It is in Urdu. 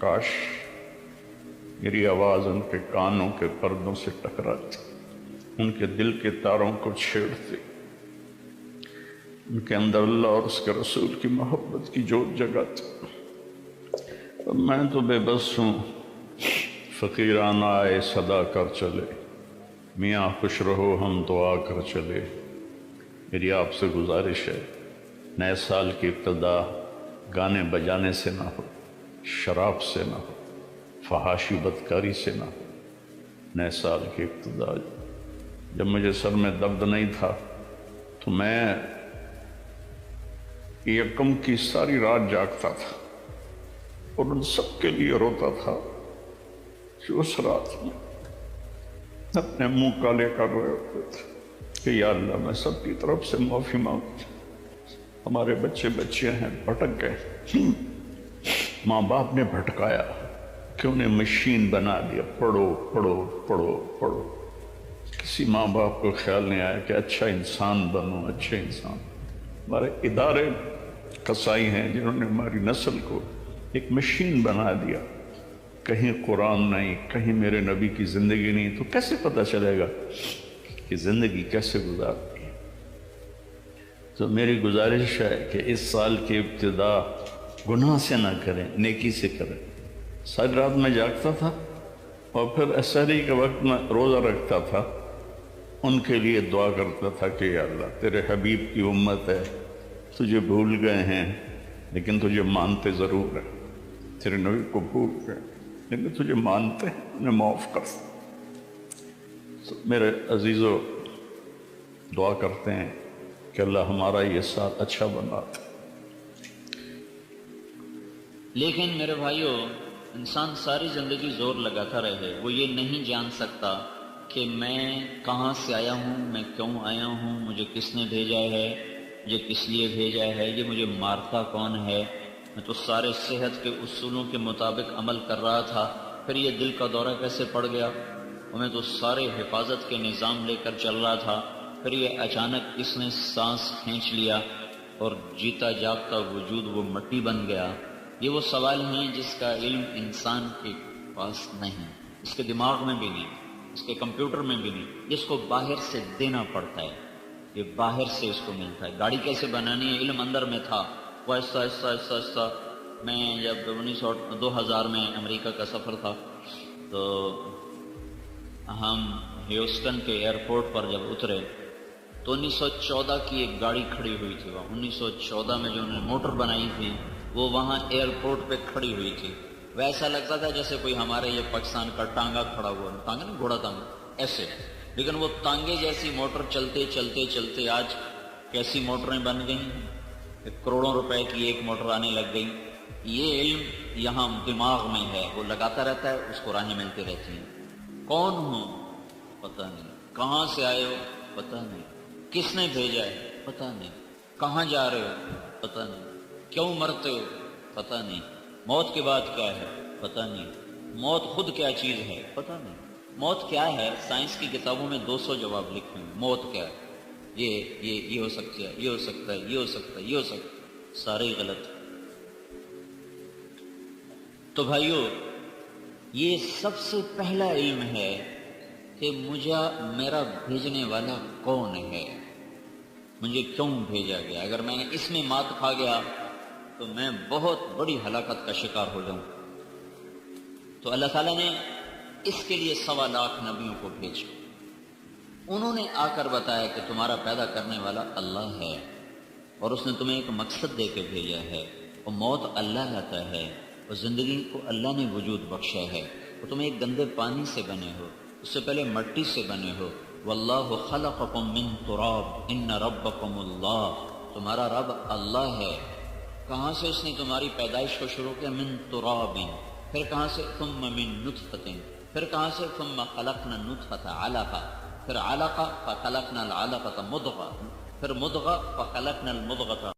کاش میری آواز ان کے کانوں کے پردوں سے ٹکراتی، ان کے دل کے تاروں کو چھیڑتی، ان کے اندر اللہ اور اس کے رسول کی محبت کی جوت جگاتی۔ میں تو بے بس ہوں، فقیرانہ آئے صدا کر چلے، میاں خوش رہو ہم دعا کر چلے۔ میری آپ سے گزارش ہے، نئے سال کی ابتدا گانے بجانے سے نہ ہو، شراب سے نہ ہو، فحاشی بدکاری سے نہ ہو۔ نئے سال کی ابتدا جب مجھے سر میں درد نہیں تھا تو میں یکم کی ساری رات جاگتا تھا اور ان سب کے لیے روتا تھا جو اس رات میں اپنے منہ کالے کر رہے ہوتے تھے کہ یا اللہ میں سب کی طرف سے معافی مانگتا ہوں، ہمارے بچے بچیاں ہیں بھٹک گئے، ماں باپ نے بھٹکایا کہ انہیں مشین بنا دیا، پڑھو پڑھو پڑھو پڑھو۔ کسی ماں باپ کو خیال نہیں آیا کہ اچھا انسان بنو، اچھے انسان۔ ہمارے ادارے قصائی ہیں جنہوں نے ہماری نسل کو ایک مشین بنا دیا، کہیں قرآن نہیں، کہیں میرے نبی کی زندگی نہیں، تو کیسے پتہ چلے گا کہ زندگی کیسے گزارتی ہے؟ تو میری گزارش ہے کہ اس سال کی ابتدا گناہ سے نہ کریں، نیکی سے کریں۔ ساری رات میں جاگتا تھا اور پھر سحری کے وقت میں روزہ رکھتا تھا، ان کے لیے دعا کرتا تھا کہ یا اللہ تیرے حبیب کی امت ہے، تجھے بھول گئے ہیں لیکن تجھے مانتے ضرور ہیں، تیرے نبی کو بھول گئے لیکن تجھے مانتے ہیں، انہیں معاف کر۔ تو میرے عزیزو دعا کرتے ہیں کہ اللہ ہمارا یہ سال اچھا بنا دے۔ لیکن میرے بھائیو، انسان ساری زندگی زور لگاتا رہے، وہ یہ نہیں جان سکتا کہ میں کہاں سے آیا ہوں، میں کیوں آیا ہوں، مجھے کس نے بھیجا ہے، مجھے کس لیے بھیجا ہے، یہ مجھے مارتا کون ہے۔ میں تو سارے صحت کے اصولوں کے مطابق عمل کر رہا تھا، پھر یہ دل کا دورہ کیسے پڑ گیا، اور میں تو سارے حفاظت کے نظام لے کر چل رہا تھا، پھر یہ اچانک کس نے سانس کھینچ لیا اور جیتا جاگتا وجود وہ مٹی بن گیا۔ یہ وہ سوال ہیں جس کا علم انسان کے پاس نہیں، اس کے دماغ میں بھی نہیں، اس کے کمپیوٹر میں بھی نہیں، اس کو باہر سے دینا پڑتا ہے، یہ باہر سے اس کو ملتا ہے۔ گاڑی کیسے بنانی ہے علم اندر میں تھا، وہ آہستہ آہستہ آہستہ آہستہ۔ میں جب 2000 میں امریکہ کا سفر تھا تو ہم ہیوسٹن کے ایئرپورٹ پر جب اترے تو 1914 کی ایک گاڑی کھڑی ہوئی تھی، وہ 1914 میں جو انہوں نے موٹر بنائی تھی وہ وہاں ایئرپورٹ پہ کھڑی ہوئی تھی۔ ویسا لگتا تھا جیسے کوئی ہمارے یہ پاکستان کا ٹانگا کھڑا ہوا، ٹانگا نہیں، گھوڑا ٹانگا ایسے، لیکن وہ ٹانگے جیسی موٹر چلتے چلتے چلتے آج کیسی موٹریں بن گئیں، کروڑوں روپے کی ایک موٹر آنے لگ گئی۔ یہ علم یہاں دماغ میں ہے، وہ لگاتا رہتا ہے، اس کو راہیں ملتی رہتی ہیں۔ کون ہوں پتہ نہیں، کہاں سے آئے ہو پتہ نہیں، کس نے بھیجا ہے پتہ نہیں، کہاں جا رہے ہو پتہ نہیں، کیوں مرتے ہو پتہ نہیں، موت کے بعد کیا ہے پتہ نہیں، موت خود کیا چیز ہے پتہ نہیں۔ موت کیا ہے؟ سائنس کی کتابوں میں 200 جواب لکھے ہیں، موت کیا ہے، یہ ہو سکتا ہے، یہ ہو سکتا ہے، یہ ہو سکتا ہے، یہ ہو سکتا ہے، سارے ہی غلط۔ تو بھائیو، یہ سب سے پہلا علم ہے کہ مجھے میرا بھیجنے والا کون ہے، مجھے کیوں بھیجا گیا۔ اگر میں نے اس میں مات کھا گیا تو میں بہت بڑی ہلاکت کا شکار ہو جاؤں۔ تو اللہ تعالیٰ نے اس کے لیے 1.25 لاکھ نبیوں کو بھیجا، انہوں نے آ کر بتایا کہ تمہارا پیدا کرنے والا اللہ ہے اور اس نے تمہیں ایک مقصد دے کے بھیجا ہے، اور موت اللہ لاتا ہے اور زندگی کو اللہ نے وجود بخشا ہے، اور تم ایک گندے پانی سے بنے ہو، اس سے پہلے مٹی سے بنے ہو۔ واللہ خلقکم من تراب ان ربکم اللہ، تمہارا رب اللہ ہے۔ کہاں سے اس نے تمہاری پیدائش کو شروع کیا؟ من تراب، پھر کہاں سے؟ ثم من نطفۃ، پھر کہاں سے؟ ثم خلقنا النطفۃ علقہ، پھر علقہ فخلقنا العلقۃ مضغہ، پھر مضغہ فخلقنا المضغۃ